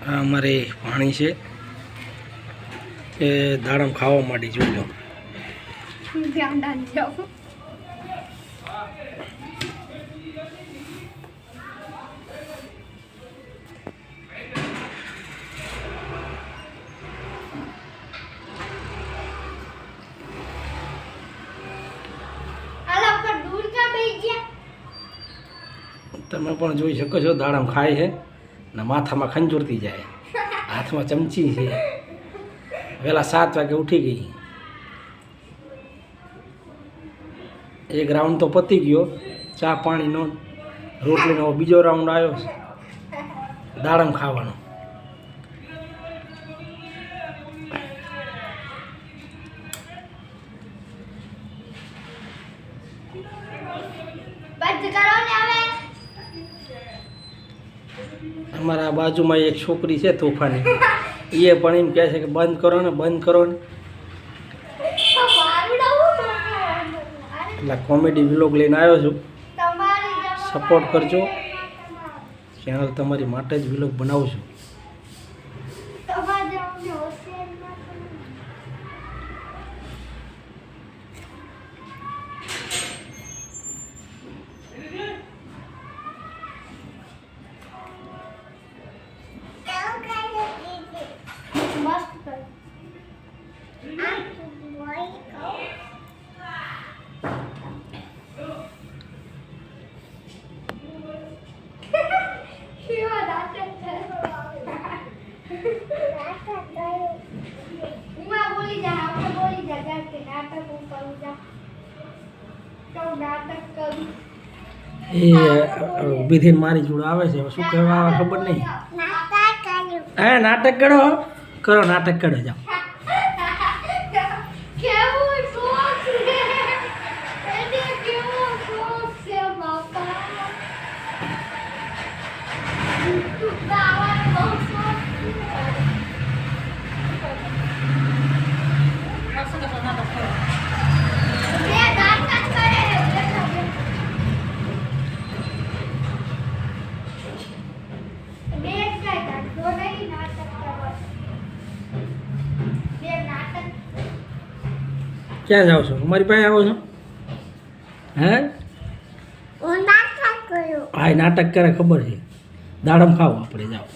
આ અમારે પાણી છે એ દાડમ ખાવા માંડી જોઈ લો. તમે પણ જોઈ શકો છો દાડમ ખાય છે ને માથામાં ખંજોરતી જાય, હાથમાં ચમચી છે. વહેલા 7 વાગે ઉઠી ગઈ. એક રાઉન્ડ તો પતી ગયો ચા પાણીનો, રોટલીનો. બીજો રાઉન્ડ આવ્યો દાડમ ખાવાનો. અમારા બાજુમાં એક છોકરી છે તોફાની, એ પણ એમ કહે છે કે બંધ કરો ને બંધ કરો ને. એટલે કોમેડી વ્લોગ લઈને આવ્યો છું, સપોર્ટ કરજો. ચેનલ તમારી માટે જ વ્લોગ બનાવું છું. એ ઊભી થઈને મારી જોડે આવે છે, શું કહેવા આવે ખબર નહીં. હા નાટક કરો, કરો નાટક કરો. જાઓ ક્યાં જાઓ છો? અમારી પાસે આવો છો? હે હા નાટક કરે ખબર છે. દાડમ ખાવો આપણે. જાઓ.